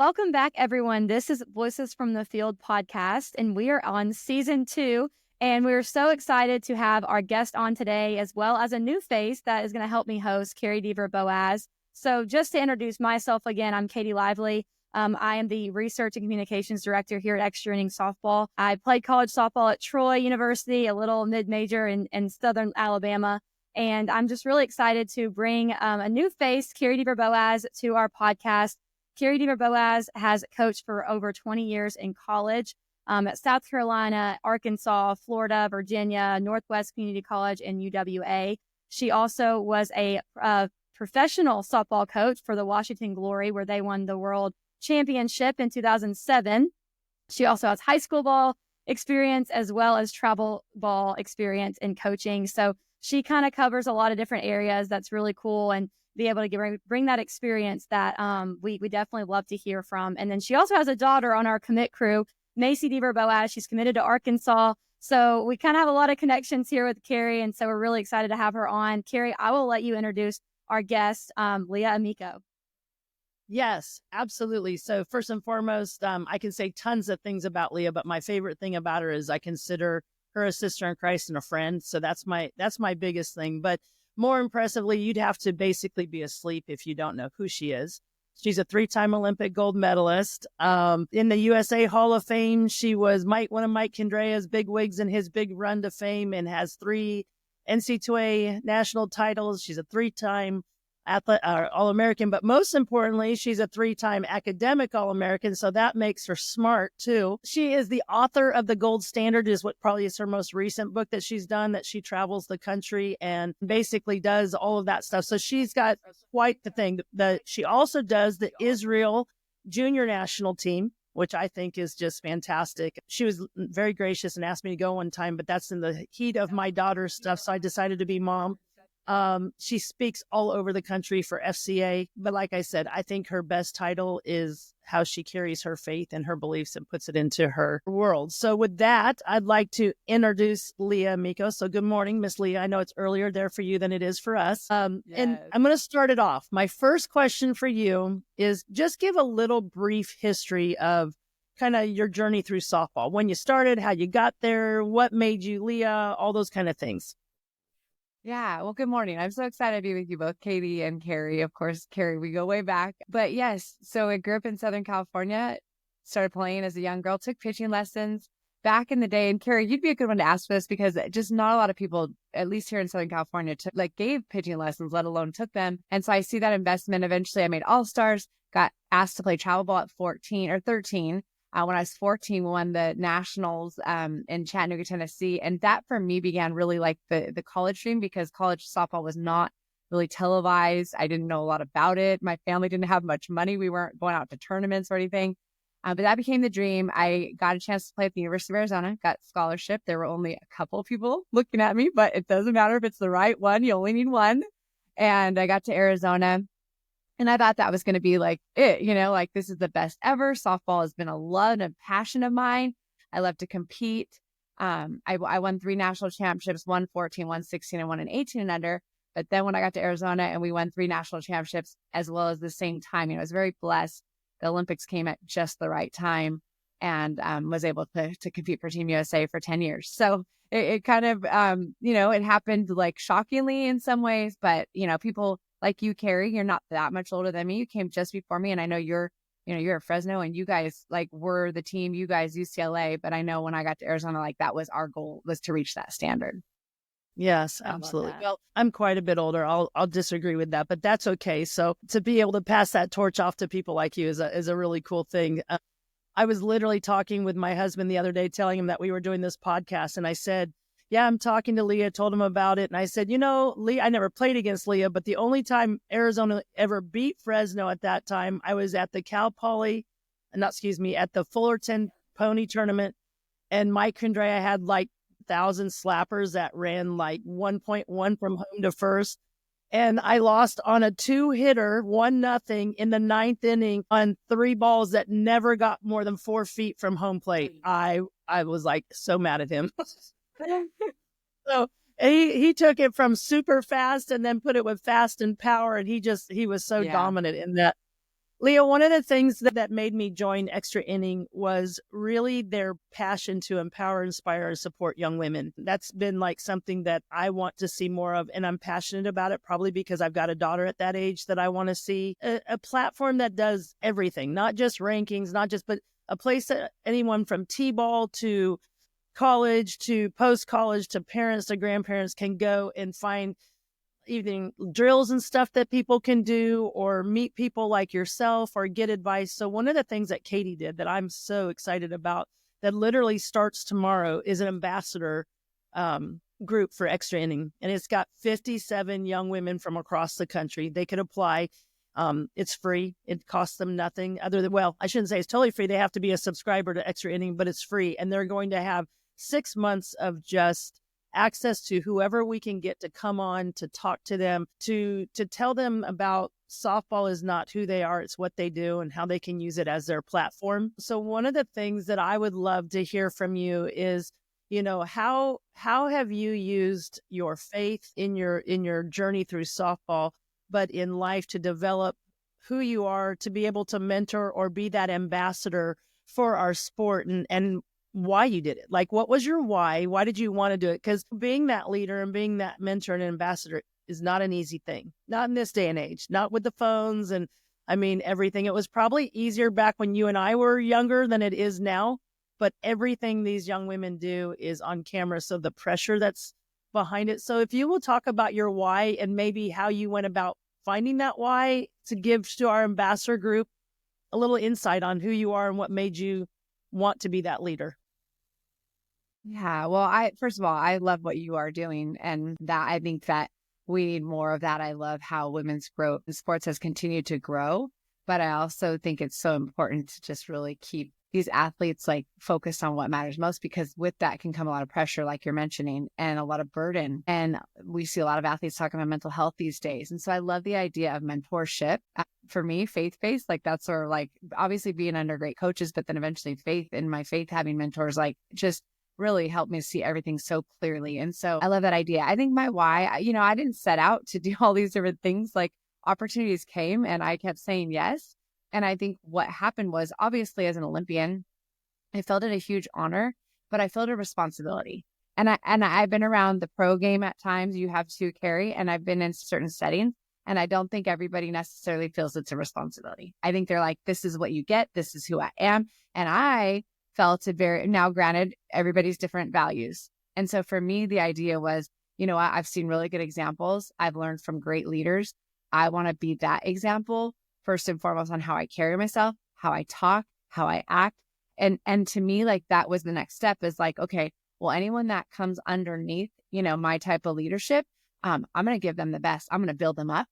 Welcome back, everyone. This is Voices from the Field podcast, and we are on season 2. And we're so excited to have our guest on today, as well as a new face that is going to help me host, Carie Dever Boaz. So just to introduce myself again, I'm Katie Lively. I am the Research and Communications Director here at Extra Innings Softball. I played college softball at Troy University, a little mid-major in Southern Alabama. And I'm just really excited to bring a new face, Carie Dever Boaz, to our podcast. Carie Dever Boaz has coached for over 20 years in college at South Carolina, Arkansas, Florida, Virginia, Northwest Community College, and UWA. She also was a professional softball coach for the Washington Glory, where they won the world championship in 2007. She also has high school ball experience as well as travel ball experience in coaching. So she kind of covers a lot of different areas. That's really cool. And be able to bring that experience that we definitely love to hear from. And then she also has a daughter on our commit crew, Macy Dever Boaz. She's committed to Arkansas. So we kind of have a lot of connections here with Carie. And so we're really excited to have her on. Carie, I will let you introduce our guest, Leah Amico. Yes, absolutely. So first and foremost, I can say tons of things about Leah, but my favorite thing about her is I consider her a sister in Christ and a friend. So that's my biggest thing. But more impressively, you'd have to basically be asleep if you don't know who she is. She's a 3-time Olympic gold medalist. In the USA Hall of Fame, she was one of Mike Kendrea's big wigs in his big run to fame and has 3 NCAA national titles. She's a 3-time All-American, but most importantly, she's a 3-time academic All-American, so that makes her smart too. She is the author of The Gold Standard, is what probably is her most recent book that she's done, that she travels the country and basically does all of that stuff. So she's got quite the thing. She also does the Israel junior national team, which I think is just fantastic. She was very gracious and asked me to go one time, but that's in the heat of my daughter's stuff, so I decided to be mom. She speaks all over the country for FCA, but like I said, I think her best title is how she carries her faith and her beliefs and puts it into her world. So with that, I'd like to introduce Leah Amico. So good morning, Miss Leah. I know it's earlier there for you than it is for us. And I'm going to start it off. My first question for you is just give a little brief history of kind of your journey through softball, when you started, how you got there, what made you Leah, all those kind of things. Yeah. Well, good morning. I'm so excited to be with you both, Katie and Carie. Of course, Carie, we go way back. But yes, so I grew up in Southern California, started playing as a young girl, took pitching lessons back in the day. And Carie, you'd be a good one to ask for this because just not a lot of people, at least here in Southern California, gave pitching lessons, let alone took them. And so I see that investment. Eventually, I made All-Stars, got asked to play travel ball at 14 or 13. When I was 14, we won the nationals in Chattanooga, Tennessee. And that for me began really like the college dream, because college softball was not really televised. I didn't know a lot about it. My family didn't have much money. We weren't going out to tournaments or anything. But that became the dream. I got a chance to play at the University of Arizona, got scholarship. There were only a couple of people looking at me, but it doesn't matter if it's the right one. You only need one. And I got to Arizona. And I thought that was going to be like it, like this is the best ever. Softball has been a love and a passion of mine. I love to compete. I won 3 national championships, won 14, won 16, and won an 18 and under. But then when I got to Arizona and we won 3 national championships as well as the same time, I was very blessed. The Olympics came at just the right time and was able to compete for Team USA for 10 years. So it kind of, it happened like shockingly in some ways, but, people like you, Carie, you're not that much older than me. You came just before me. And I know you're at Fresno and you guys were the team, you guys UCLA. But I know when I got to Arizona, that was our goal, was to reach that standard. Yes, absolutely. Well, I'm quite a bit older. I'll disagree with that, but that's okay. So to be able to pass that torch off to people like you is a really cool thing. I was literally talking with my husband the other day, telling him that we were doing this podcast. And I said, yeah, I'm talking to Leah, told him about it. And I said, Leah, I never played against Leah, but the only time Arizona ever beat Fresno at that time, I was at the at the Fullerton Pony Tournament. And Mike Kendrea had 1,000 slappers that ran 1.1 from home to first. And I lost on a 2-hitter, 1-0 in the 9th inning on 3 balls that never got more than 4 feet from home plate. I was so mad at him. So he took it from super fast and then put it with fast and power. And he was so dominant in that. Leah, one of the things that made me join Extra Inning was really their passion to empower, inspire, and support young women. That's been like something that I want to see more of, and I'm passionate about it, probably because I've got a daughter at that age that I want to see a platform that does everything, not just rankings, but a place that anyone from T-ball to college to post-college to parents to grandparents can go and find even drills and stuff that people can do, or meet people like yourself, or get advice. So one of the things that Katie did that I'm so excited about, that literally starts tomorrow, is an ambassador group for Extra Inning. And it's got 57 young women from across the country. They could apply. It's free. It costs them nothing other than, well, I shouldn't say it's totally free. They have to be a subscriber to Extra Inning, but it's free. And they're going to have 6 months of just access to whoever we can get to come on to talk to them, to tell them about softball is not who they are, it's what they do and how they can use it as their platform. So one of the things that I would love to hear from you is, how have you used your faith in your journey through softball, but in life, to develop who you are, to be able to mentor or be that ambassador for our sport, and why you did it. Like, what was your why? Why did you want to do it? Because being that leader and being that mentor and ambassador is not an easy thing. Not in this day and age, not with the phones and everything. It was probably easier back when you and I were younger than it is now, but everything these young women do is on camera. So the pressure that's behind it. So if you will talk about your why and maybe how you went about finding that why, to give to our ambassador group a little insight on who you are and what made you want to be that leader. Yeah. Well, first of all, I love what you are doing, and that I think that we need more of that. I love how women's growth in sports has continued to grow, but I also think it's so important to just really keep these athletes like focused on what matters most, because with that can come a lot of pressure, like you're mentioning, and a lot of burden. And we see a lot of athletes talking about mental health these days. And so I love the idea of mentorship. For me, faith-based, like that's sort of like obviously being under great coaches, but then eventually faith, in my faith, having mentors, like just really helped me see everything so clearly. And so I love that idea. I think my why, I didn't set out to do all these different things. Like, opportunities came and I kept saying yes. And I think what happened was, obviously as an Olympian, I felt it a huge honor, but I felt a responsibility. And I've been around the pro game at times. You have too, Carie, and I've been in certain settings. And I don't think everybody necessarily feels it's a responsibility. I think they're like, this is what you get. This is who I am. And I felt it now granted, everybody's different values. And so for me, the idea was, I've seen really good examples. I've learned from great leaders. I want to be that example first and foremost on how I carry myself, how I talk, how I act. And to me, like, that was the next step, is like, okay, well, anyone that comes underneath, my type of leadership, I'm going to give them the best. I'm going to build them up.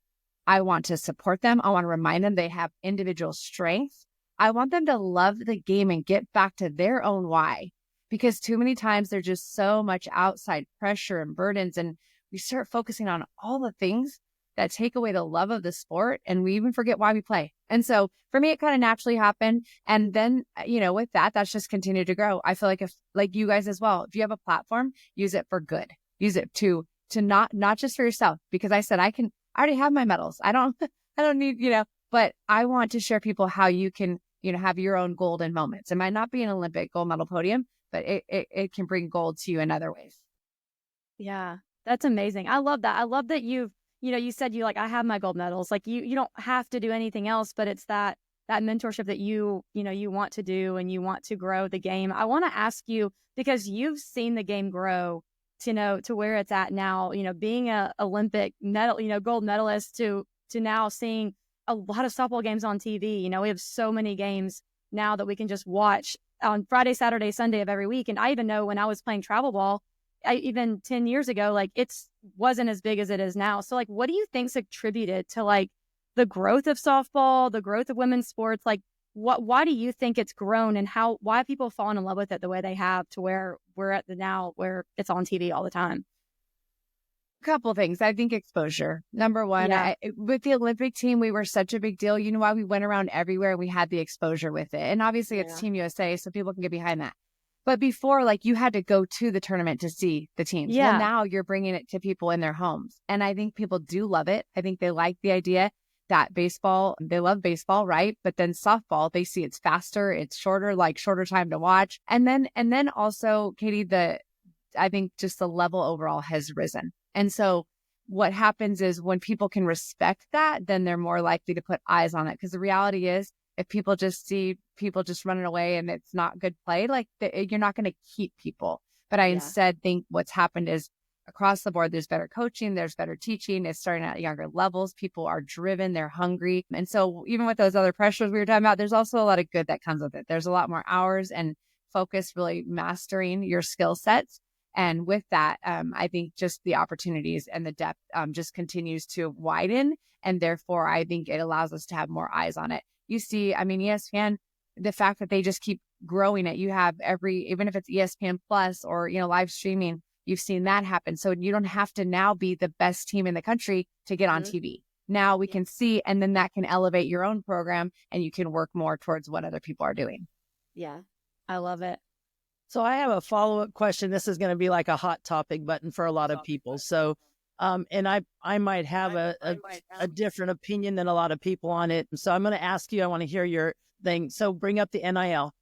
I want to support them. I want to remind them they have individual strengths. I want them to love the game and get back to their own why, because too many times there's just so much outside pressure and burdens, and we start focusing on all the things that take away the love of the sport, and we even forget why we play. And so for me, it kind of naturally happened. And then, with that's just continued to grow. I feel like, if, like you guys as well, if you have a platform, use it for good. Use it to not just for yourself, because I said, I already have my medals. I don't need, but I want to share people how you can, have your own golden moments. It might not be an Olympic gold medal podium, but it can bring gold to you in other ways. Yeah, that's amazing. I love that. I love that you said I have my gold medals. Like, you don't have to do anything else, but it's that mentorship that you want to do, and you want to grow the game. I want to ask you, because you've seen the game grow to where it's at now, being a Olympic medal, gold medalist, to now seeing a lot of softball games on TV. We have so many games now that we can just watch on Friday, Saturday, Sunday of every week. And I even know when I was playing travel ball, even 10 years ago, like, it wasn't as big as it is now. So, like, what do you think's attributed to, like, the growth of softball, the growth of women's sports? Like, why do you think it's grown, and why people fallen in love with it the way they have, to where we're at now where it's on TV all the time? A couple of things. I think exposure. Number one, Yeah. With the Olympic team, we were such a big deal. You know why? We went around everywhere. We had the exposure with it. And obviously it's Team USA, so people can get behind that. But before, like, you had to go to the tournament to see the teams. Yeah. Well, now you're bringing it to people in their homes. And I think people do love it. I think they like the idea. that baseball, they love baseball, right? But then softball, they see it's faster, it's shorter, like shorter time to watch. And then also, Katie, I think just the level overall has risen. And so what happens is when people can respect that, then they're more likely to put eyes on it. Because the reality is, if people just see people just running away and it's not good play, like you're not going to keep people. But I instead think what's happened is across the board, there's better coaching, there's better teaching. It's starting at younger levels. People are driven, they're hungry. And so even with those other pressures we were talking about, there's also a lot of good that comes with it. There's a lot more hours and focus, really mastering your skill sets. And with that, I think just the opportunities and the depth just continues to widen. And therefore, I think it allows us to have more eyes on it. You see, I mean, ESPN, the fact that they just keep growing it, you have even if it's ESPN Plus or, live streaming, you've seen that happen. So you don't have to now be the best team in the country to get on TV. Now we can see, and then that can elevate your own program and you can work more towards what other people are doing. Yeah, I love it. So I have a follow-up question. This is going to be like a hot topic button for a lot of people. So, and I might have a different opinion than a lot of people on it. So I'm going to ask you, I want to hear your thing. So bring up the NIL.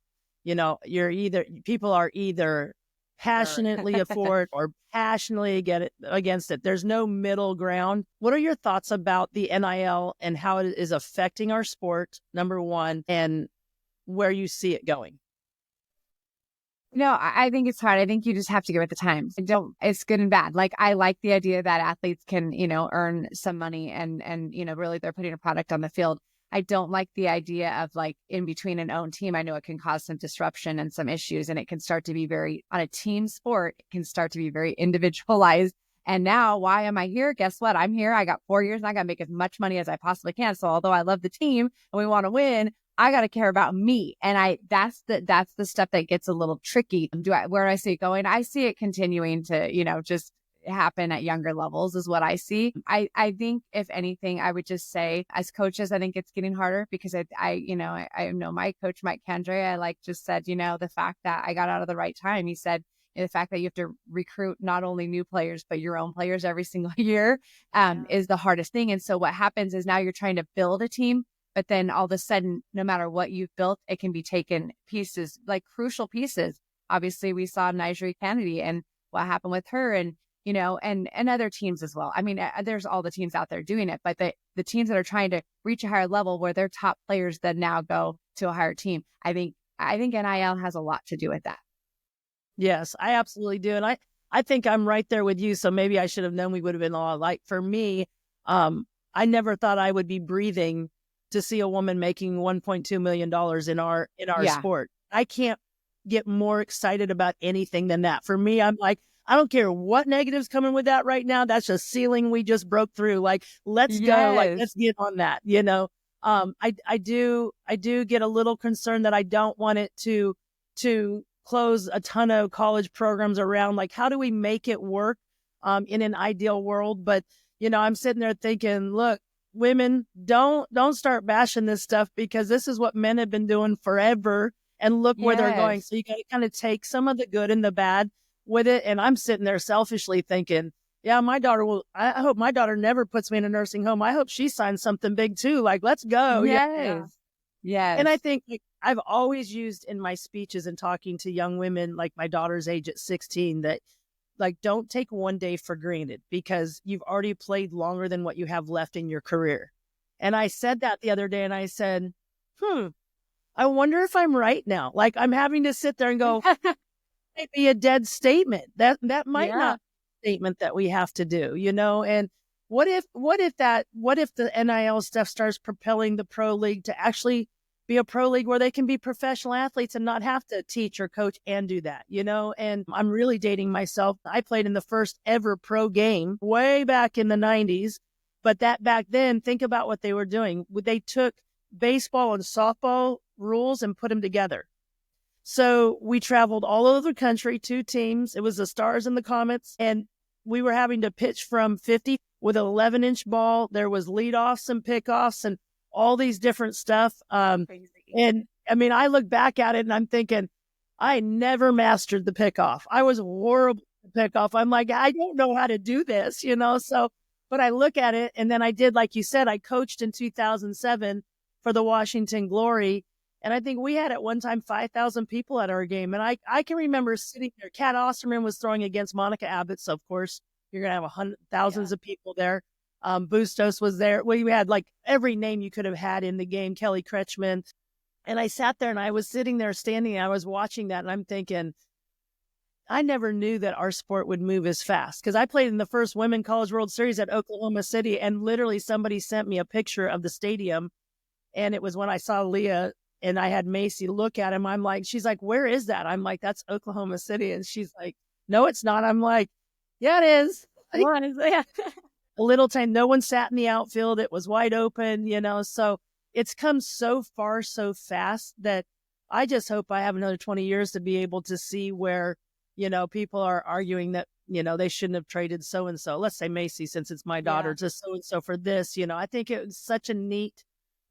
People are either passionately for it or passionately against it. There's no middle ground. What are your thoughts about the NIL and how it is affecting our sport, number one, and where you see it going? No, I think it's hard. I think you just have to give it the time. It's good and bad. Like, I like the idea that athletes can, earn some money and, really they're putting a product on the field. I don't like the idea of like in between an own team. I know it can cause some disruption and some issues, and it can start to be on a team sport, it can start to be very individualized. And now, why am I here? Guess what? I'm here. I got 4 years and I got to make as much money as I possibly can. So although I love the team and we want to win, I got to care about me. And that's the stuff that gets a little tricky. Where do I see it going? I see it continuing to, just happen at younger levels is what I see. I think if anything, I would just say as coaches, I think it's getting harder because I know my coach, Mike Kandre, just said, the fact that I got out of the right time. He said, the fact that you have to recruit not only new players, but your own players every single year is the hardest thing. And so what happens is now you're trying to build a team, but then all of a sudden, no matter what you've built, it can be taken pieces, like crucial pieces. Obviously, we saw Nigel Kennedy and what happened with her and other teams as well. I mean, there's all the teams out there doing it, but the teams that are trying to reach a higher level where their top players then now go to a higher team. I think NIL has a lot to do with that. Yes, I absolutely do. And I think I'm right there with you. So maybe I should have known we would have been a lot alike. For me, I never thought I would be breathing to see a woman making $1.2 million in our sport. I can't get more excited about anything than that. For me, I'm like, I don't care what negatives coming with that right now. That's a ceiling we just broke through. Like, let's go. Like, let's get on that. I do get a little concerned that I don't want it to close a ton of college programs around. Like, how do we make it work in an ideal world? But, I'm sitting there thinking, look, women, don't start bashing this stuff because this is what men have been doing forever. And look where they're going. So you got to kind of take some of the good and the bad with it. And I'm sitting there selfishly thinking, yeah, I hope my daughter never puts me in a nursing home. I hope she signs something big too. Like, let's go. Yes. And I think I've always used in my speeches and talking to young women, like my daughter's age at 16, that don't take one day for granted because you've already played longer than what you have left in your career. And I said that the other day and I said, I wonder if I'm right now. Like, I'm having to sit there and go, might be a dead statement. That might not be a statement that we have to do, and what if the NIL stuff starts propelling the pro league to actually be a pro league where they can be professional athletes and not have to teach or coach and do that, and I'm really dating myself. I played in the first ever pro game way back in the 90s, but that back then, think about what they were doing. They took baseball and softball rules and put them together. So we traveled all over the country, 2 teams. It was the Stars and the Comets. And we were having to pitch from 50 with an 11-inch ball. There was leadoffs and pickoffs and all these different stuff. And I mean, I look back at it and I'm thinking, I never mastered the pickoff. I was horrible at the pickoff. I'm like, I don't know how to do this, So But I look at it, and then I did, like you said, I coached in 2007 for the Washington Glory. And I think we had at one time 5,000 people at our game. And I can remember sitting there. Kat Osterman was throwing against Monica Abbott. So, of course, you're going to have thousands of people there. Bustos was there. We had like every name you could have had in the game, Kelly Kretschmann. And I sat there and I was sitting there standing. And I was watching that and I'm thinking, I never knew that our sport would move as fast because I played in the first Women College World Series at Oklahoma City. And literally somebody sent me a picture of the stadium. And it was when I saw Leah and I had Macy look at him. I'm like, she's like, where is that? I'm like, that's Oklahoma City. And she's like, no, it's not. I'm like, yeah, it is. Like, a little time. No one sat in the outfield. It was wide open, so it's come so far, so fast that I just hope I have another 20 years to be able to see where, people are arguing that, they shouldn't have traded so-and-so. Let's say Macy, since it's my daughter, to so-and-so for this, I think it was such a neat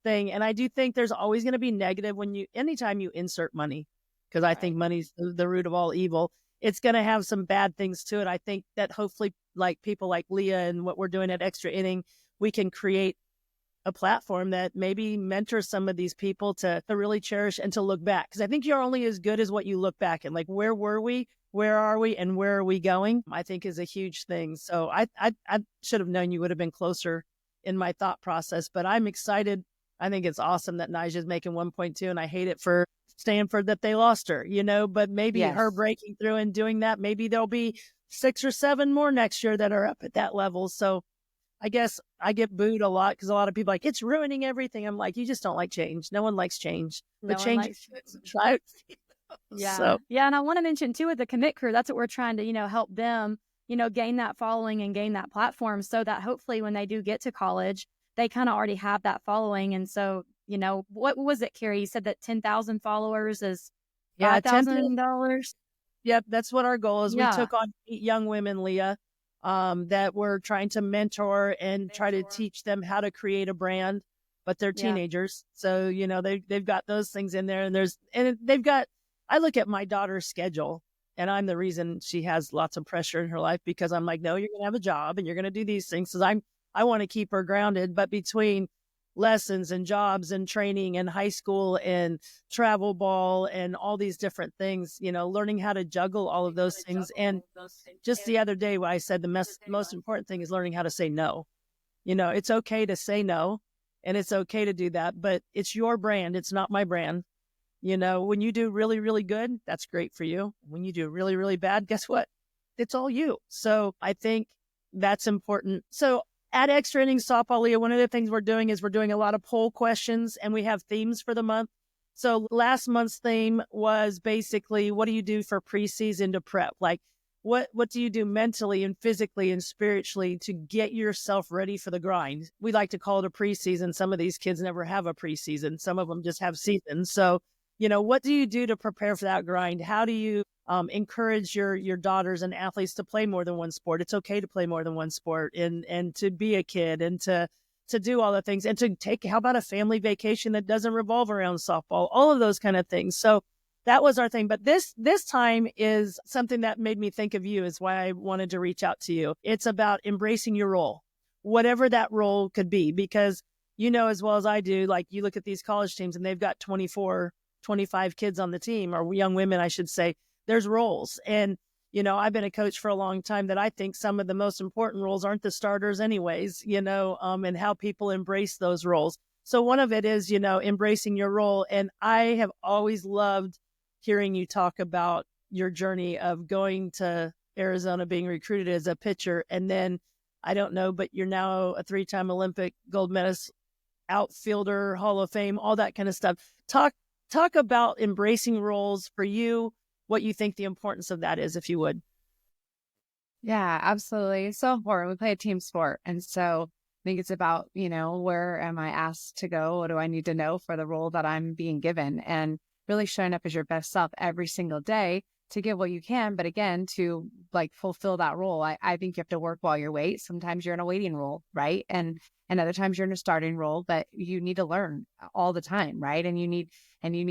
thing. And I do think there's always going to be negative anytime you insert money, because I think money's the root of all evil. It's going to have some bad things to it. I think that hopefully like people like Leah and what we're doing at Extra Inning, we can create a platform that maybe mentors some of these people to really cherish and to look back. Because I think you're only as good as what you look back and like, where were we? Where are we? And where are we going? I think is a huge thing. So I should have known you would have been closer in my thought process, but I'm excited. I think it's awesome that Nija's making 1.2 and I hate it for Stanford that they lost her, but maybe her breaking through and doing that, maybe there'll be 6 or 7 more next year that are up at that level. So I guess I get booed a lot because a lot of people are like, it's ruining everything. I'm like, you just don't like change. No one likes change. But change is right. Yeah. So. Yeah. And I want to mention too, with the commit crew, that's what we're trying to, help them, gain that following and gain that platform so that hopefully when they do get to college, they kind of already have that following. And so, what was it, Carie? You said that 10,000 followers is $5,000. Yep. That's what our goal is. We took on 8 young women, Leah, that we're trying to mentor and try to teach them how to create a brand, but they're teenagers. So, they've got those things in there I look at my daughter's schedule and I'm the reason she has lots of pressure in her life because I'm like, no, you're going to have a job and you're going to do these things. Because I want to keep her grounded, but between lessons and jobs and training and high school and travel ball and all these different things, learning how to juggle all of those things. And just the other day, I said the most important thing is learning how to say no. It's okay to say no and it's okay to do that, but it's your brand. It's not my brand. When you do really, really good, that's great for you. When you do really, really bad, guess what? It's all you. So I think that's important. So at Extra Innings Softball, Leah, one of the things we're doing is we're doing a lot of poll questions and we have themes for the month. So last month's theme was basically, what do you do for preseason to prep? Like, what do you do mentally and physically and spiritually to get yourself ready for the grind? We like to call it a preseason. Some of these kids never have a preseason. Some of them just have seasons. So, what do you do to prepare for that grind? How do you encourage your daughters and athletes to play more than one sport? It's okay to play more than one sport and to be a kid and to do all the things and to take, how about a family vacation that doesn't revolve around softball? All of those kind of things. So that was our thing. But this time is something that made me think of you, is why I wanted to reach out to you. It's about embracing your role, whatever that role could be, because as well as I do, like you look at these college teams and they've got 24, 25 kids on the team, or young women, I should say. There's roles. And, I've been a coach for a long time that I think some of the most important roles aren't the starters anyways, and how people embrace those roles. So one of it is, embracing your role. And I have always loved hearing you talk about your journey of going to Arizona, being recruited as a pitcher. And then, I don't know, but you're now a 3-time Olympic gold medalist, outfielder, Hall of Fame, all that kind of stuff. Talk about embracing roles for you, what you think the importance of that is, if you would. Yeah, absolutely. It's so important. We play a team sport. And so I think it's about, where am I asked to go? What do I need to know for the role that I'm being given? And really showing up as your best self every single day to give what you can. But again, to fulfill that role, I think you have to work while you wait. Sometimes you're in a waiting role, right? And other times you're in a starting role, but you need to learn all the time, right? And you need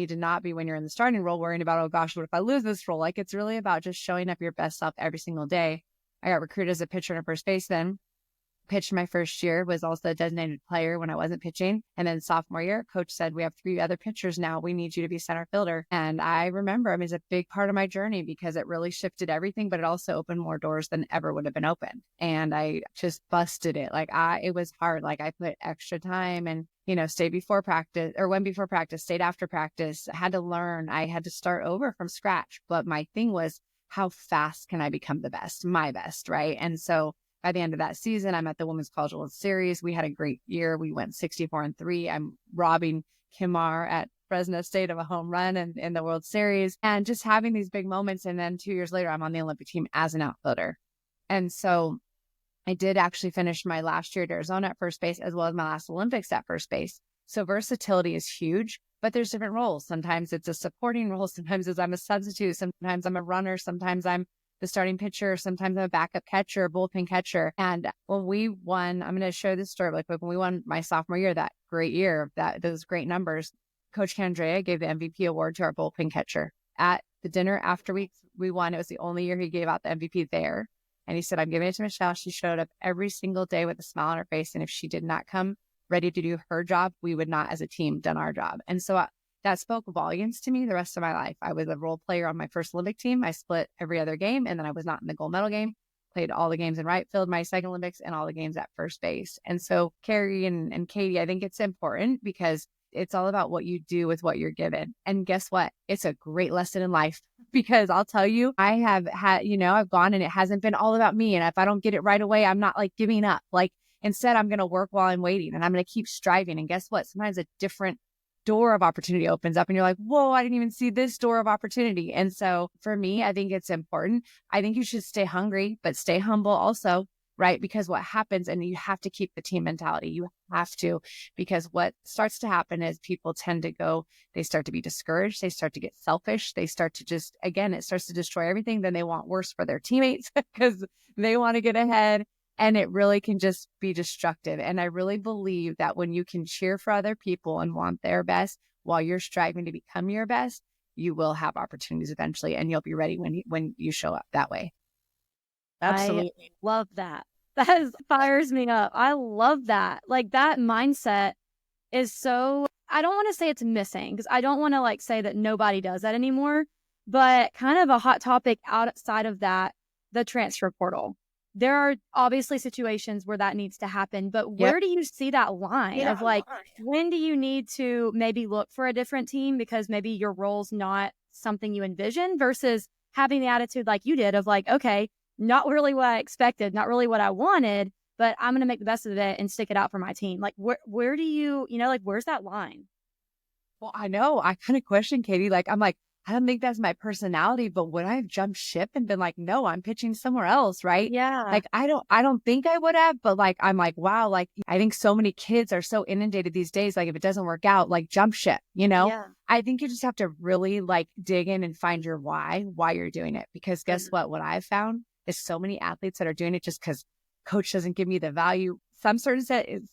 to not be, when you're in the starting role, worrying about, oh gosh, what if I lose this role? It's really about just showing up your best self every single day. I got recruited as a pitcher and a first baseman. pitched my first year, was also a designated player when I wasn't pitching. And then sophomore year, coach said, we have 3 other pitchers now. We need you to be center fielder. And I remember, I mean, it's a big part of my journey because it really shifted everything, but it also opened more doors than ever would have been open. And I just busted it. Like it was hard. Like I put extra time and, stayed before practice or went before practice, stayed after practice. I had to learn. I had to start over from scratch. But my thing was, how fast can I become the best, my best, right? And so by the end of that season, I'm at the Women's College World Series. We had a great year. We went 64-3. I'm robbing Kimar at Fresno State of a home run in the World Series and just having these big moments. And then 2 years later, I'm on the Olympic team as an outfielder. And so I did actually finish my last year at Arizona at first base, as well as my last Olympics at first base. So versatility is huge, but there's different roles. Sometimes it's a supporting role. Sometimes I'm a substitute. Sometimes I'm a runner. Sometimes I'm the starting pitcher. Sometimes I'm a backup catcher, bullpen catcher. And when we won, I'm going to show this story really quick. When we won my sophomore year, that great year, those great numbers, Coach Candrea gave the MVP award to our bullpen catcher at the dinner after we won. It was the only year he gave out the MVP there. And he said, I'm giving it to Michelle. She showed up every single day with a smile on her face. And if she did not come ready to do her job, we would not as a team done our job. And so that spoke volumes to me the rest of my life. I was a role player on my first Olympic team. I split every other game, and then I was not in the gold medal game. Played all the games in right field, my second Olympics, and all the games at first base. And so Carie and Katie, I think it's important because it's all about what you do with what you're given. And guess what? It's a great lesson in life because I'll tell you, I have had, I've gone and it hasn't been all about me. And if I don't get it right away, I'm not like giving up. Like instead, I'm going to work while I'm waiting and I'm going to keep striving. And guess what? Sometimes a different door of opportunity opens up and you're like, whoa, I didn't even see this door of opportunity. And so for me, I think it's important. I think you should stay hungry, but stay humble also, right? Because what happens, and you have to keep the team mentality. You have to, because what starts to happen is people tend to go, they start to be discouraged. They start to get selfish. They start to just, again, it starts to destroy everything. Then they want worse for their teammates because they want to get ahead. And it really can just be destructive. And I really believe that when you can cheer for other people and want their best while you're striving to become your best, you will have opportunities eventually and you'll be ready when you show up that way. Absolutely. I love that. That fires me up. I love that. Like that mindset is so, I don't want to say it's missing because I don't want to like say that nobody does that anymore, but kind of a hot topic outside of that, the transfer portal. There are obviously situations where that needs to happen, but where do you see that line of like, when do you need to maybe look for a different team because maybe your role's not something you envision versus having the attitude like you did of like, okay, not really what I expected, not really what I wanted, but I'm going to make the best of it and stick it out for my team. Like where do you, like, where's that line? Well, I know I kind of question Katie. Like, I'm like, I don't think that's my personality, but would I have jumped ship and been like, no, I'm pitching somewhere else, right? Yeah. Like, I don't think I would have, but like, I'm like, wow, like, I think so many kids are so inundated these days. Like, if it doesn't work out, like jump ship, Yeah. I think you just have to really like dig in and find your why you're doing it. Because guess what I've found is so many athletes that are doing it just because coach doesn't give me the value. Some certain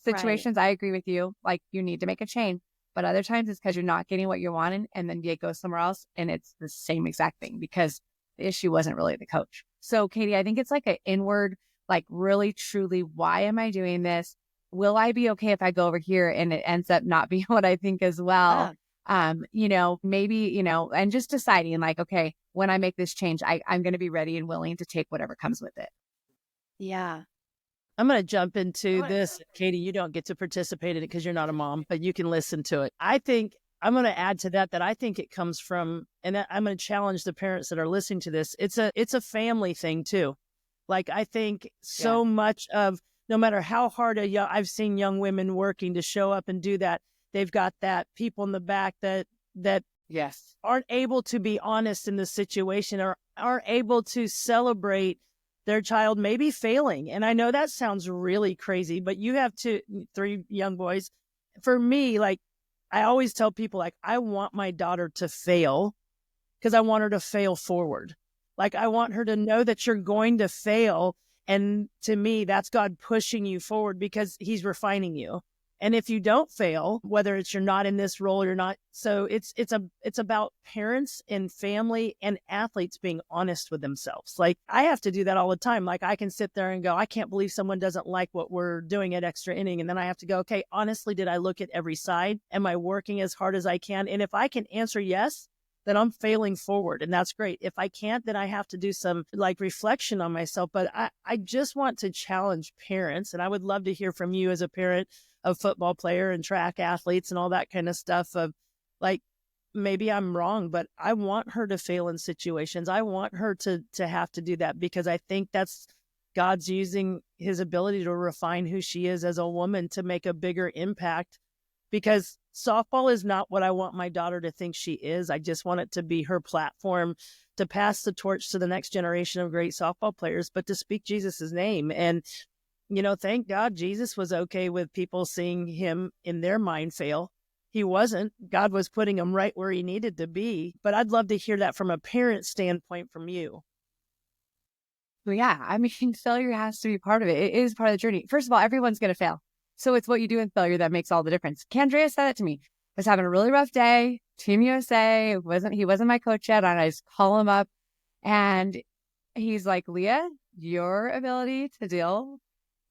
situations, I agree with you. Like, you need to make a change. But other times it's because you're not getting what you're wanting and then you go somewhere else and it's the same exact thing because the issue wasn't really the coach. So Katie, I think it's like an inward, like really, truly, why am I doing this? Will I be okay if I go over here and it ends up not being what I think as well? Maybe, and just deciding like, okay, when I make this change, I'm going to be ready and willing to take whatever comes with it. Yeah. I'm going to jump into this. Katie, you don't get to participate in it because you're not a mom, but you can listen to it. I think I'm going to add to that I think it comes from, and I'm going to challenge the parents that are listening to this. It's a family thing too. Like, I think so much of, no matter how hard I've seen young women working to show up and do that, they've got that people in the back that aren't able to be honest in the situation or aren't able to celebrate their child maybe failing. And I know that sounds really crazy, but you have 3 young boys. For me, like, I always tell people, like, I want my daughter to fail because I want her to fail forward. Like, I want her to know that you're going to fail. And to me, that's God pushing you forward because he's refining you. And if you don't fail, whether it's you're not in this role, you're not. So it's about parents and family and athletes being honest with themselves. Like I have to do that all the time. Like I can sit there and go, I can't believe someone doesn't like what we're doing at extra inning. And then I have to go, okay, honestly, did I look at every side? Am I working as hard as I can? And if I can answer yes, then I'm failing forward. And that's great. If I can't, then I have to do some like reflection on myself. But I just want to challenge parents. And I would love to hear from you as a parent of football player and track athletes and all that kind of stuff of like, maybe I'm wrong, but I want her to fail in situations. I want her to have to do that because I think that's God's using his ability to refine who she is as a woman to make a bigger impact, because softball is not what I want my daughter to think she is. I just want it to be her platform to pass the torch to the next generation of great softball players, but to speak Jesus's name. And thank God Jesus was okay with people seeing him in their mind fail. He wasn't. God was putting him right where he needed to be. But I'd love to hear that from a parent standpoint from you. Well, yeah, I mean, failure has to be part of it. It is part of the journey. First of all, everyone's going to fail. So it's what you do in failure that makes all the difference. Candrea said it to me. I was having a really rough day. Team USA, he wasn't my coach yet. And I just call him up and he's like, Leah, your ability to deal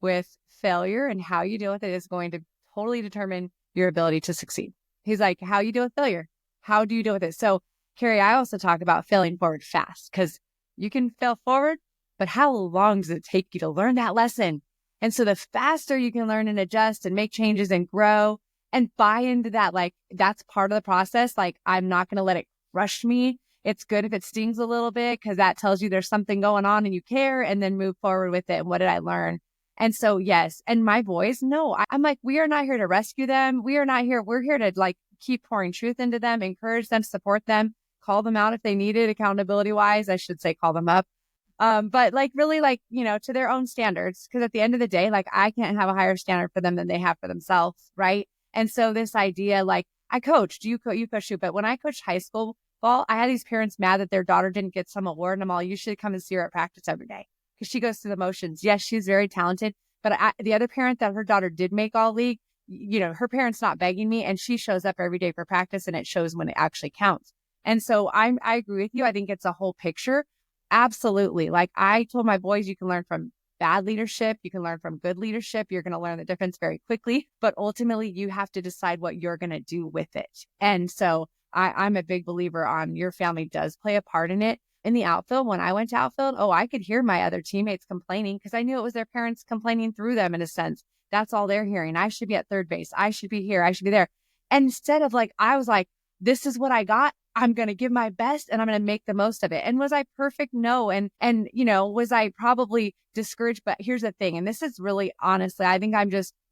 with failure and how you deal with it is going to totally determine your ability to succeed. He's like, how you deal with failure? How do you deal with it? So, Carie, I also talk about failing forward fast because you can fail forward, but how long does it take you to learn that lesson? And so the faster you can learn and adjust and make changes and grow and buy into that, like that's part of the process. Like I'm not going to let it crush me. It's good if it stings a little bit because that tells you there's something going on and you care, and then move forward with it. And what did I learn? And so, yes. And my boys, no, I'm like, we are not here to rescue them. We're here to like keep pouring truth into them, encourage them, support them, call them out if they need it, accountability wise, I should say, call them up. But like really like, to their own standards. Cause at the end of the day, like I can't have a higher standard for them than they have for themselves. Right. And so this idea, like I coached, you coach too, but when I coached high school ball, I had these parents mad that their daughter didn't get some award. And I'm all, you should come and see her at practice every day. Because she goes through the motions. Yes, she's very talented. But the other parent that her daughter did make all league, her parent's not begging me, and she shows up every day for practice, and it shows when it actually counts. And so I agree with you. I think it's a whole picture. Absolutely. Like I told my boys, you can learn from bad leadership. You can learn from good leadership. You're going to learn the difference very quickly. But ultimately, you have to decide what you're going to do with it. And so I'm a big believer on your family does play a part in it. In the outfield, when I went to outfield, I could hear my other teammates complaining because I knew it was their parents complaining through them in a sense. That's all they're hearing. I should be at third base. I should be here. I should be there. And instead of like, I was like, this is what I got. I'm going to give my best and I'm going to make the most of it. And was I perfect? No. And was I probably discouraged? But here's the thing. And this is really honestly, I think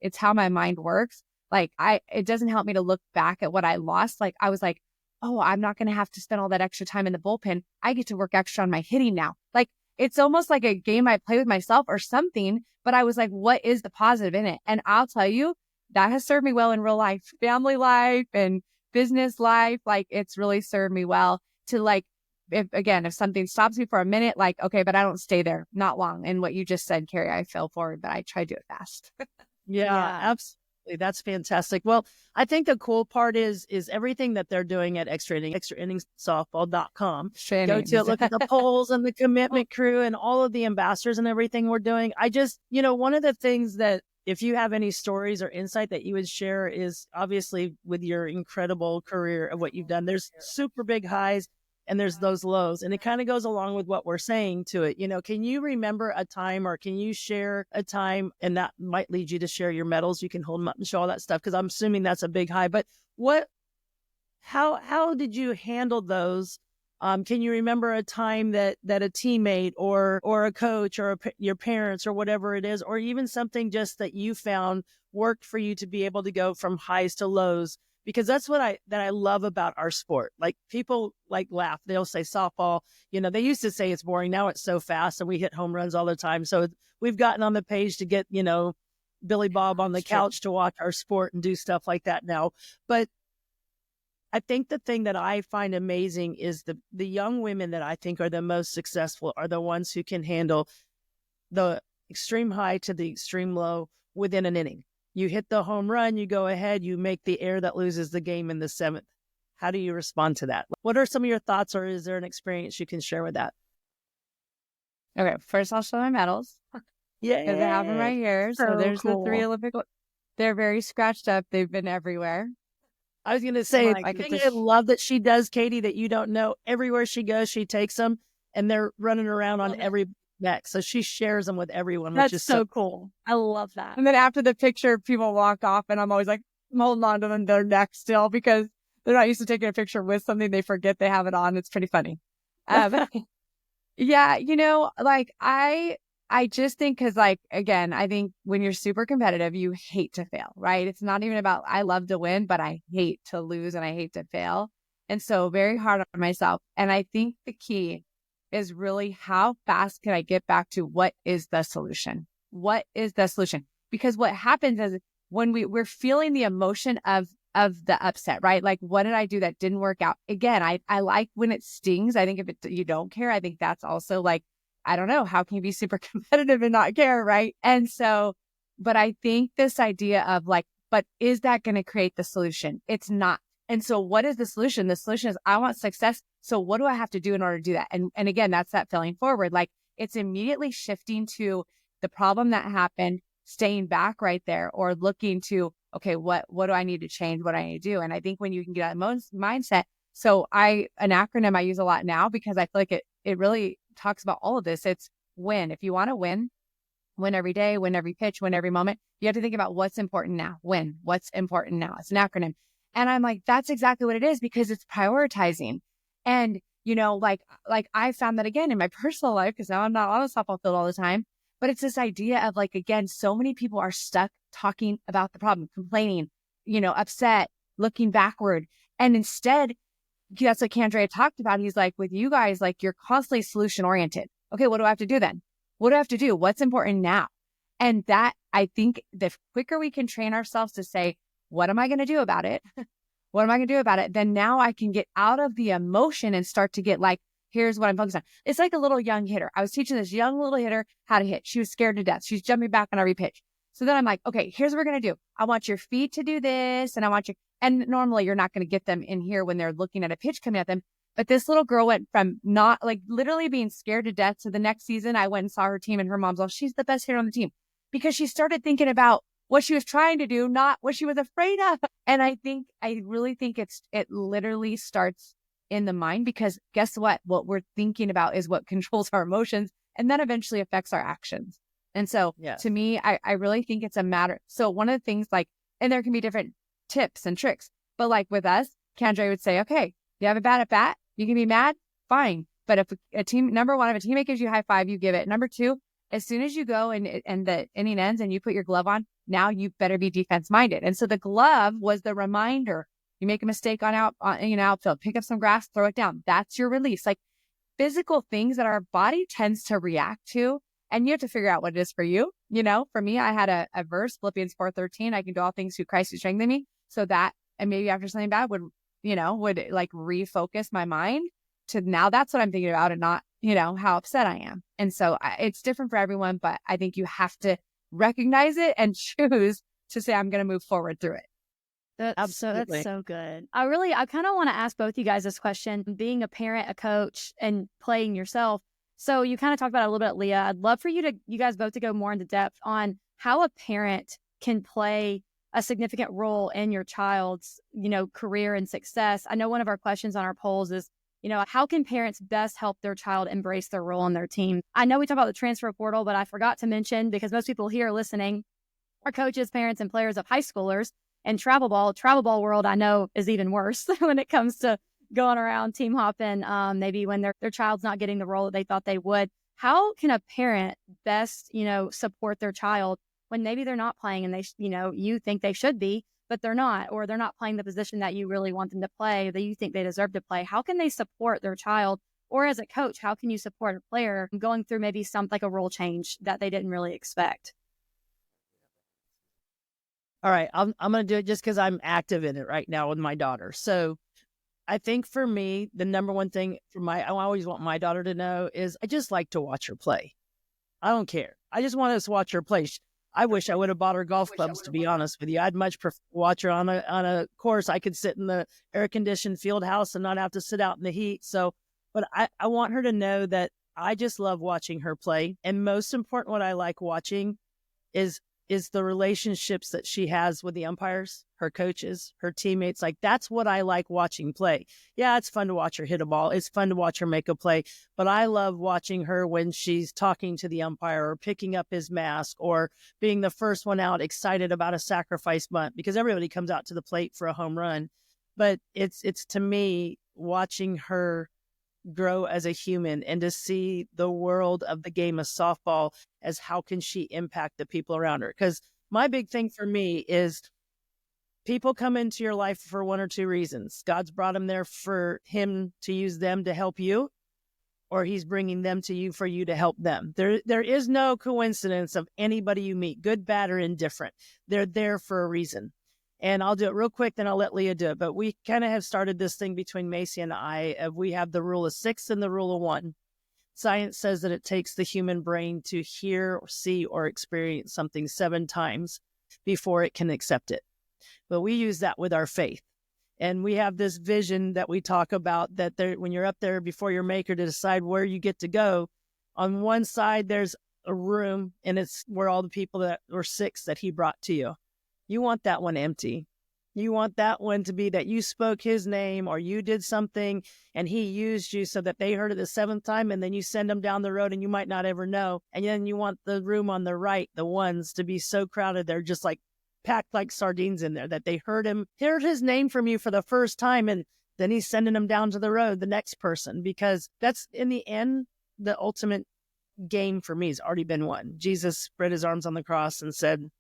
it's how my mind works. Like it doesn't help me to look back at what I lost. Like I was like, I'm not going to have to spend all that extra time in the bullpen. I get to work extra on my hitting now. Like it's almost like a game I play with myself or something, but I was like, what is the positive in it? And I'll tell you, that has served me well in real life, family life and business life. Like it's really served me well to like, if something stops me for a minute, like, okay, but I don't stay there, not long. And what you just said, Carie, I fell forward, but I try to do it fast. Yeah, absolutely. That's fantastic. Well, I think the cool part is everything that they're doing at extrainningssoftball.com. Go to look at the polls and the commitment crew and all of the ambassadors and everything we're doing. I just, one of the things that if you have any stories or insight that you would share is obviously with your incredible career of what you've done, there's super big highs and there's those lows. And it kind of goes along with what we're saying to it. Can you remember a time or can you share a time, and that might lead you to share your medals. You can hold them up and show all that stuff because I'm assuming that's a big high. But how did you handle those? Can you remember a time that a teammate or a coach or your parents or whatever it is, or even something just that you found worked for you to be able to go from highs to lows? Because that's what I love about our sport. Like people like laugh. They'll say softball, they used to say it's boring. Now it's so fast and we hit home runs all the time. So we've gotten on the page to get, Billy Bob on the couch to watch our sport and do stuff like that now. But I think the thing that I find amazing is the young women that I think are the most successful are the ones who can handle the extreme high to the extreme low within an inning. You hit the home run, you go ahead, you make the error that loses the game in the 7th. How do you respond to that? What are some of your thoughts, or is there an experience you can share with that? Okay, first I'll show my medals Yeah, because I have them right here. So So there's the 3 cool. Olympic. They're very scratched up. They've been everywhere. I was going to say, My the thing goodness. I love that she does, Katie, that you don't know, everywhere she goes, she takes them, and they're running around on Love it. every neck. So she shares them with everyone, which That's is so cool. I love that. And then after the picture, people walk off, and I'm always like, I'm holding on to them, their neck still, because they're not used to taking a picture with something. They forget they have it on. It's pretty funny. Yeah, like I just think because like, again, I think when you're super competitive, you hate to fail, right? It's not even about, I love to win, but I hate to lose and I hate to fail. And so very hard on myself. And I think the key is really how fast can I get back to what is the solution? What is the solution? Because what happens is when we're feeling the emotion of the upset, right? Like, what did I do that didn't work out? Again, I like when it stings. I think if you don't care, I think that's also like, I don't know, how can you be super competitive and not care, right? And so, but I think this idea of like, but is that going to create the solution? It's not. And so what is the solution? The solution is I want success. So what do I have to do in order to do that? And again, that's that failing forward. Like it's immediately shifting to the problem that happened, staying back right there, or looking to, okay, what do I need to change? What do I need to do? And I think when you can get that mindset, so an acronym I use a lot now because I feel like it really talks about all of this. It's win. If you want to win every day, win every pitch, win every moment, you have to think about what's important now. Win. What's important now? It's an acronym. And I'm like, that's exactly what it is because it's prioritizing. And, like I found that again in my personal life, because now I'm not on a softball field all the time, but it's this idea of like, again, so many people are stuck talking about the problem, complaining, upset, looking backward. And instead, that's what Candrea talked about. He's like, with you guys, like you're constantly solution oriented. Okay, what do I have to do then? What do I have to do? What's important now? And that, I think the quicker we can train ourselves to say, what am I going to do about it? What am I going to do about it? Then now I can get out of the emotion and start to get like, here's what I'm focused on. It's like a little young hitter. I was teaching this young little hitter how to hit. She was scared to death. She's jumping back on every pitch. So then I'm like, okay, here's what we're going to do. I want your feet to do this. And I want you, and normally you're not going to get them in here when they're looking at a pitch coming at them. But this little girl went from not like literally being scared to death to the next season. I went and saw her team and her mom's like, she's the best hitter on the team because she started thinking about what she was trying to do, not what she was afraid of. And I really think it literally starts in the mind because guess what? What we're thinking about is what controls our emotions and that eventually affects our actions. And so to me, I really think it's a matter. So one of the things like, and there can be different tips and tricks, but like with us, Candrea would say, okay, you have a bad at bat, you can be mad, fine. But if a team, number one, if a teammate gives you a high five, you give it. Number two, as soon as you go and the inning ends and you put your glove on, now you better be defense minded. And so the glove was the reminder. You make a mistake on outfield, pick up some grass, throw it down. That's your release. Like physical things that our body tends to react to. And you have to figure out what it is for you. For me, I had a verse, Philippians 4:13, I can do all things through Christ who strengthens me. So that, and maybe after something bad would like refocus my mind to now that's what I'm thinking about and not, how upset I am. And so it's different for everyone, but I think you have to recognize it and choose to say, I'm going to move forward through it. That's so good. I kind of want to ask both you guys this question, being a parent, a coach, and playing yourself. So you kind of talked about it a little bit, Leah. I'd love for you guys both to go more into depth on how a parent can play a significant role in your child's, career and success. I know one of our questions on our polls is, how can parents best help their child embrace their role on their team? I know we talked about the transfer portal, but I forgot to mention, because most people here listening are coaches, parents, and players of high schoolers. And travel ball world, I know is even worse when it comes to going around team hopping, maybe when their child's not getting the role that they thought they would. How can a parent best, support their child when maybe they're not playing and they, you think they should be, but they're not, or they're not playing the position that you really want them to play, that you think they deserve to play? How can they support their child? Or as a coach, how can you support a player going through maybe like a role change that they didn't really expect? All right, I'm going to do it just because I'm active in it right now with my daughter. So I think for me, the number one thing I always want my daughter to know is I just like to watch her play. I don't care. I just want us to watch her play. I wish I would have bought her golf clubs, to be honest with you. I'd much prefer to watch her on a course. I could sit in the air conditioned field house and not have to sit out in the heat. So, but I want her to know that I just love watching her play. And most important, what I like watching is the relationships that she has with the umpires, her coaches, her teammates. Like, that's what I like watching play. Yeah, it's fun to watch her hit a ball. It's fun to watch her make a play. But I love watching her when she's talking to the umpire or picking up his mask or being the first one out, excited about a sacrifice bunt, because everybody comes out to the plate for a home run. But it's to me, watching her grow as a human and to see the world of the game of softball as how can she impact the people around her. Because my big thing for me is people come into your life for one or two reasons. God's brought them there for him to use them to help you, or he's bringing them to you for you to help them. There is no coincidence of anybody you meet, good, bad, or indifferent. They're there for a reason. And I'll do it real quick, then I'll let Leah do it. But we kind of have started this thing between Macy and I. We have the rule of 6 and the rule of 1. Science says that it takes the human brain to hear or see or experience something 7 times before it can accept it. But we use that with our faith. And we have this vision that we talk about, that when you're up there before your maker to decide where you get to go, on one side there's a room, and it's where all the people that were 6 that he brought to you. You want that one empty. You want that one to be that you spoke his name or you did something and he used you so that they heard it the 7th time, and then you send them down the road and you might not ever know. And then you want the room on the right, the ones, to be so crowded they're just like packed like sardines in there, that they heard his name from you for the first time, and then he's sending them down to the road, the next person, because that's in the end, the ultimate game for me has already been won. Jesus spread his arms on the cross and said,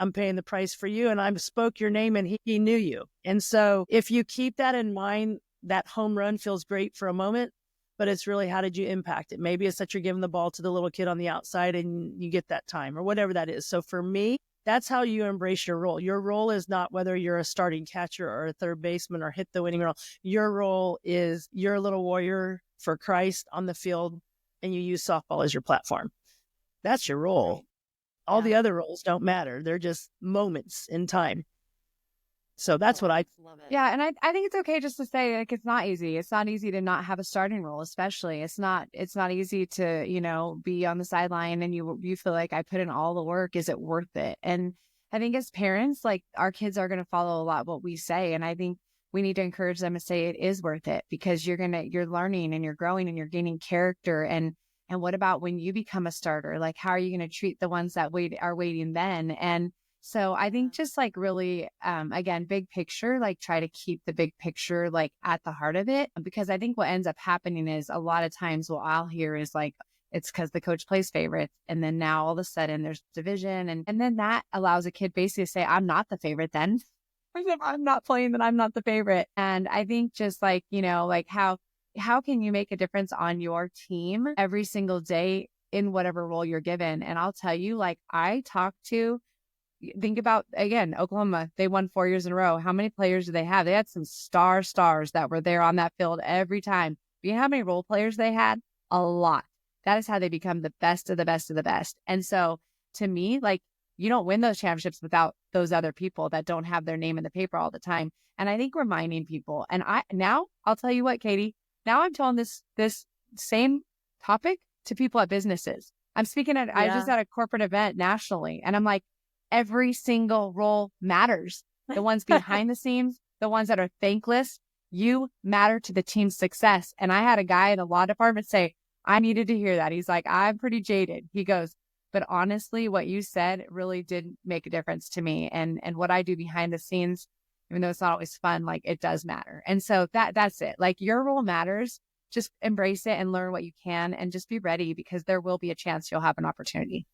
I'm paying the price for you, and I spoke your name, and he knew you. And so if you keep that in mind, that home run feels great for a moment, but it's really, how did you impact it? Maybe it's that you're giving the ball to the little kid on the outside and you get that time, or whatever that is. So for me, that's how you embrace your role. Your role is not whether you're a starting catcher or a third baseman or hit the winning role. Your role is you're a little warrior for Christ on the field, and you use softball as your platform. That's your role. All the other roles don't matter. They're just moments in time. So that's what I love. Yeah. And I think it's okay just to say, like, it's not easy. It's not easy to not have a starting role, especially. It's not easy to, be on the sideline and you feel like, I put in all the work. Is it worth it? And I think as parents, like, our kids are going to follow a lot what we say. And I think we need to encourage them to say it is worth it, because you're learning and you're growing and you're gaining character. And what about when you become a starter? Like, how are you going to treat the ones that are waiting then? And so I think just like really, again, big picture, like try to keep the big picture like at the heart of it, because I think what ends up happening is a lot of times what I'll hear is like, it's because the coach plays favorites. And then now all of a sudden there's division. And then that allows a kid basically to say, I'm not the favorite then. If I'm not playing, then I'm not the favorite. And I think just like, like how can you make a difference on your team every single day in whatever role you're given? And I'll tell you, like, think about, again, Oklahoma, they won 4 years in a row. How many players do they have? They had some stars that were there on that field every time. You know how many role players they had? A lot. That is how they become the best of the best of the best. And so to me, like, you don't win those championships without those other people that don't have their name in the paper all the time. And I think reminding people, and I'll tell you what, Katie, now I'm telling this same topic to people at businesses. I'm speaking I just at a corporate event nationally, and I'm like, every single role matters. The ones behind the scenes, the ones that are thankless, you matter to the team's success. And I had a guy in the law department say, I needed to hear that. He's like, I'm pretty jaded. He goes, but honestly, what you said really did make a difference to me. And what I do behind the scenes, even though it's not always fun, like, it does matter. And so that's it. Like, your role matters. Just embrace it and learn what you can, and just be ready, because there will be a chance you'll have an opportunity.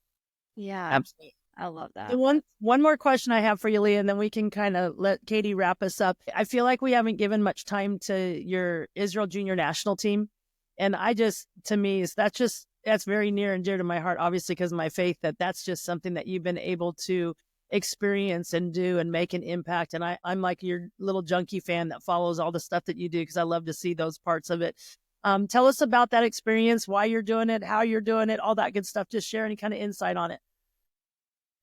Yeah, absolutely. I love that. And one more question I have for you, Leah, and then we can kind of let Katie wrap us up. I feel like we haven't given much time to your Israel junior national team. And to me, that's very near and dear to my heart, obviously, because of my faith, that's just something that you've been able to experience and do and make an impact. And I'm like your little junkie fan that follows all the stuff that you do, because I love to see those parts of it. Tell us about that experience, why you're doing it, how you're doing it, all that good stuff. Just share any kind of insight on it.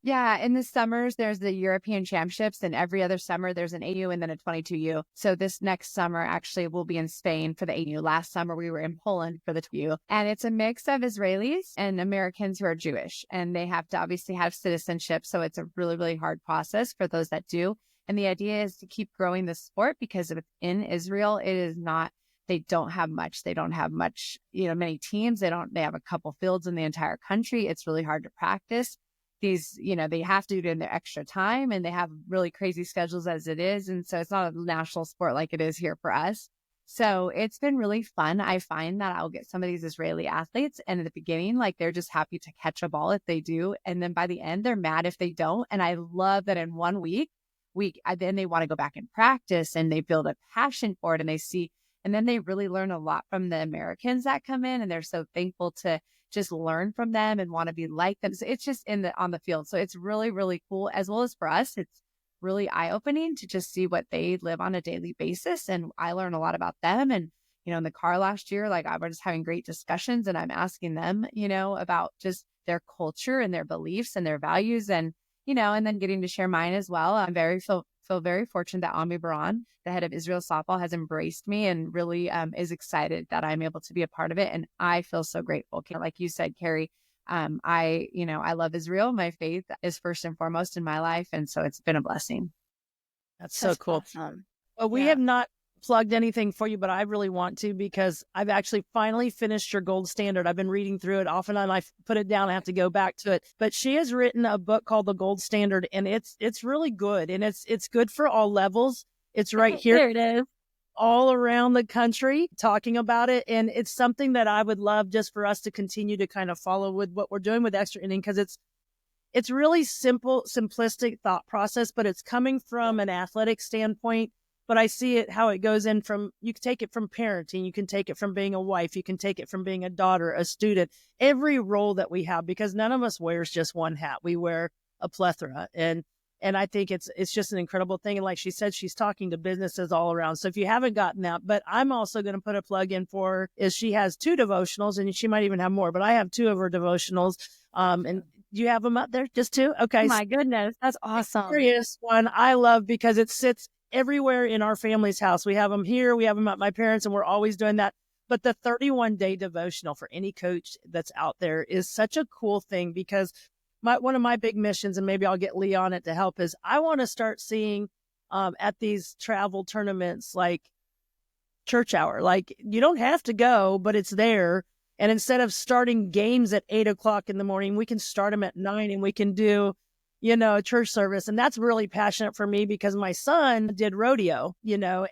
Yeah, in the summers, there's the European Championships, and every other summer, there's an AU and then a 22U. So this next summer, actually, we'll be in Spain for the AU. Last summer, we were in Poland for the 22U. And it's a mix of Israelis and Americans who are Jewish, and they have to obviously have citizenship. So it's a really, really hard process for those that do. And the idea is to keep growing the sport, because in Israel, it is not, they don't have much. They don't have much, many teams. They have a couple fields in the entire country. It's really hard to practice. They have to do it in their extra time, and they have really crazy schedules as it is. And so it's not a national sport like it is here for us. So it's been really fun. I find that I'll get some of these Israeli athletes, and at the beginning, like, they're just happy to catch a ball if they do. And then by the end, they're mad if they don't. And I love that in 1 week, then they want to go back and practice, and they build a passion for it, and and then they really learn a lot from the Americans that come in, and they're so thankful to just learn from them and want to be like them. So it's just on the field. So it's really, really cool. As well as for us, it's really eye-opening to just see what they live on a daily basis. And I learn a lot about them. And, in the car last year, like, I was just having great discussions, and I'm asking them, about just their culture and their beliefs and their values, and, and then getting to share mine as well. I'm feel very fortunate that Ami Baran, the head of Israel softball, has embraced me and really is excited that I'm able to be a part of it. And I feel so grateful. Like you said, Carie, I love Israel. My faith is first and foremost in my life. And so it's been a blessing. That's so cool. Awesome. Well, we have not plugged anything for you, but I really want to, because I've actually finally finished your gold standard. I've been reading through it off and on. I put it down. I have to go back to it. But she has written a book called The Gold Standard, and it's really good. And it's good for all levels. It's right here. There it is. All around the country talking about it. And it's something that I would love just for us to continue to kind of follow with what we're doing with Extra Inning, because it's really simplistic thought process, but it's coming from an athletic standpoint. But I see it, how it goes in from, you can take it from parenting, you can take it from being a wife, you can take it from being a daughter, a student, every role that we have, because none of us wears just one hat. We wear a plethora. And I think it's just an incredible thing. And like she said, she's talking to businesses all around. So if you haven't gotten that, but I'm also going to put a plug in for her, is she has 2 devotionals, and she might even have more, but I have 2 of her devotionals. And do you have them up there? Just 2? Okay. Oh my goodness. That's awesome. Serious one I love, because it sits everywhere in our family's house. We have them here, we have them at my parents', and we're always doing that. But the 31-day devotional for any coach that's out there is such a cool thing, because one of my big missions, and maybe I'll get Leah on it to help, is I want to start seeing at these travel tournaments like church hour. Like, you don't have to go, but it's there. And instead of starting games at 8:00 in the morning, we can start them at 9, and we can do a church service. And that's really passionate for me, because my son did rodeo,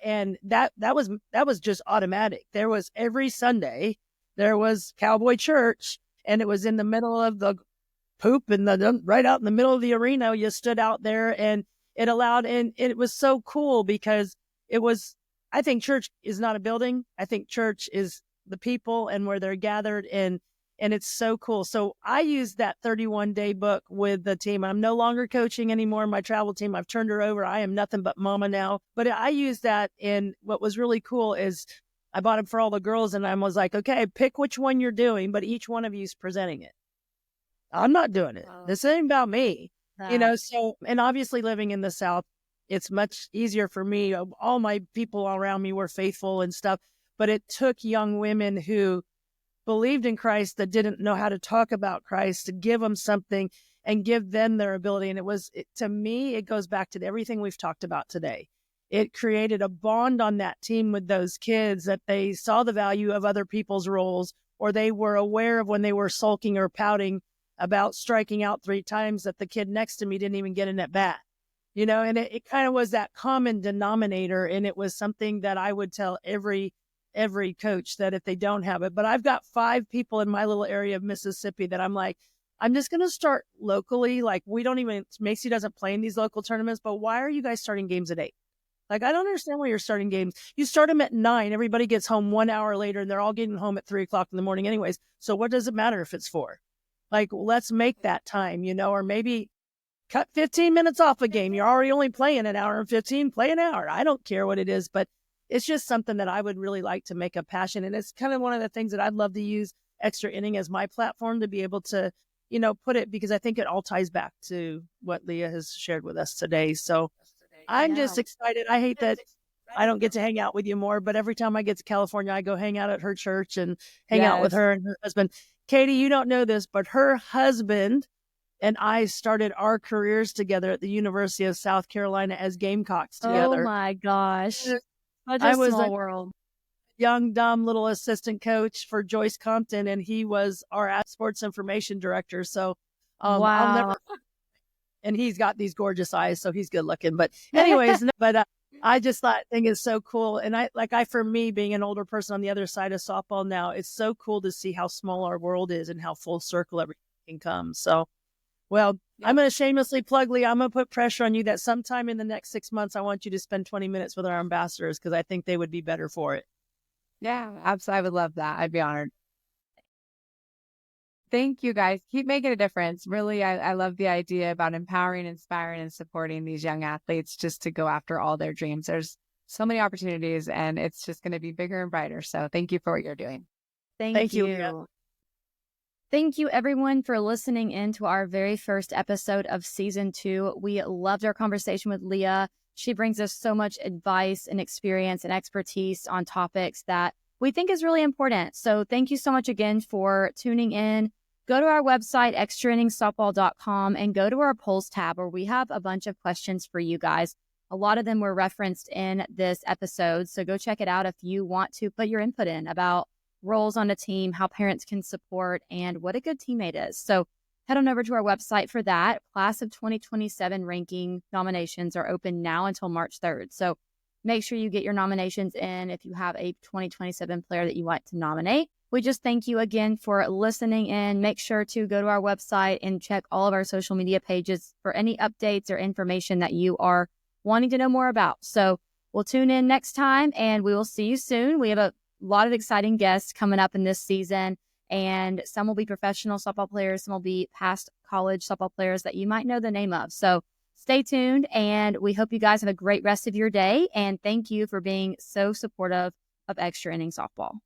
and that was just automatic. There was every Sunday, there was cowboy church, and it was in the middle of the poop, and right out in the middle of the arena. You stood out there, and it was so cool, because I think church is not a building. I think church is the people and where they're gathered, and it's so cool. So I used that 31-day book with the team. I'm no longer coaching anymore. My travel team, I've turned her over. I am nothing but mama now. But I used that. And what was really cool is I bought it for all the girls, and I was like, okay, pick which one you're doing, but each one of you is presenting it. I'm not doing it. This ain't about me, so, and obviously living in the South, it's much easier for me. All my people around me were faithful and stuff, but it took young women who believed in Christ that didn't know how to talk about Christ to give them something and give them their ability. And to me, it goes back to everything we've talked about today. It created a bond on that team with those kids, that they saw the value of other people's roles, or they were aware of when they were sulking or pouting about striking out 3 times that the kid next to me didn't even get an at bat, and it kind of was that common denominator. And it was something that I would tell every coach that if they don't have it. But I've got 5 people in my little area of Mississippi that I'm like, I'm just going to start locally. Like, Macy doesn't play in these local tournaments, but why are you guys starting games at 8? Like, I don't understand why you're starting games. You start them at 9, everybody gets home 1 hour later, and they're all getting home at 3:00 in the morning anyways. So what does it matter if it's 4? Like, let's make that time, or maybe cut 15 minutes off a game. You're already only playing an hour and 15, play an hour. I don't care what it is, but it's just something that I would really like to make a passion. And it's kind of one of the things that I'd love to use Extra Inning as my platform to be able to put it because I think it all ties back to what Leah has shared with us today. So I'm just excited. I hate that I don't get to hang out with you more, but every time I get to California, I go hang out at her church and hang out with her and her husband. Katie, you don't know this, but her husband and I started our careers together at the University of South Carolina as Gamecocks together. Oh my gosh. Such I a was small a world. young, dumb little assistant coach for Joyce Compton, and he was our sports information director. So I'll never, and he's got these gorgeous eyes, so he's good looking. But anyways, I just think it's so cool. And for me, being an older person on the other side of softball now, it's so cool to see how small our world is and how full circle everything can come. So, I'm going to shamelessly plug, Leah. I'm going to put pressure on you that sometime in the next 6 months, I want you to spend 20 minutes with our ambassadors because I think they would be better for it. Yeah, absolutely. I would love that. I'd be honored. Thank you, guys. Keep making a difference. Really, I love the idea about empowering, inspiring, and supporting these young athletes just to go after all their dreams. There's so many opportunities, and it's just going to be bigger and brighter. So thank you for what you're doing. Thank you. Thank you, everyone, for listening in to our very first episode of season 2. We loved our conversation with Leah. She brings us so much advice and experience and expertise on topics that we think is really important. So thank you so much again for tuning in. Go to our website, extrainningsoftball.com, and go to our polls tab where we have a bunch of questions for you guys. A lot of them were referenced in this episode. So go check it out if you want to put your input in about roles on a team, how parents can support, and what a good teammate is. So head on over to our website for that. Class of 2027 ranking nominations are open now until March 3rd. So make sure you get your nominations in if you have a 2027 player that you want to nominate. We just thank you again for listening in. Make sure to go to our website and check all of our social media pages for any updates or information that you are wanting to know more about. So we'll tune in next time and we will see you soon. We have a lot of exciting guests coming up in this season, and some will be professional softball players, some will be past college softball players that you might know the name of. So stay tuned, and we hope you guys have a great rest of your day. And thank you for being so supportive of Extra Innings Softball.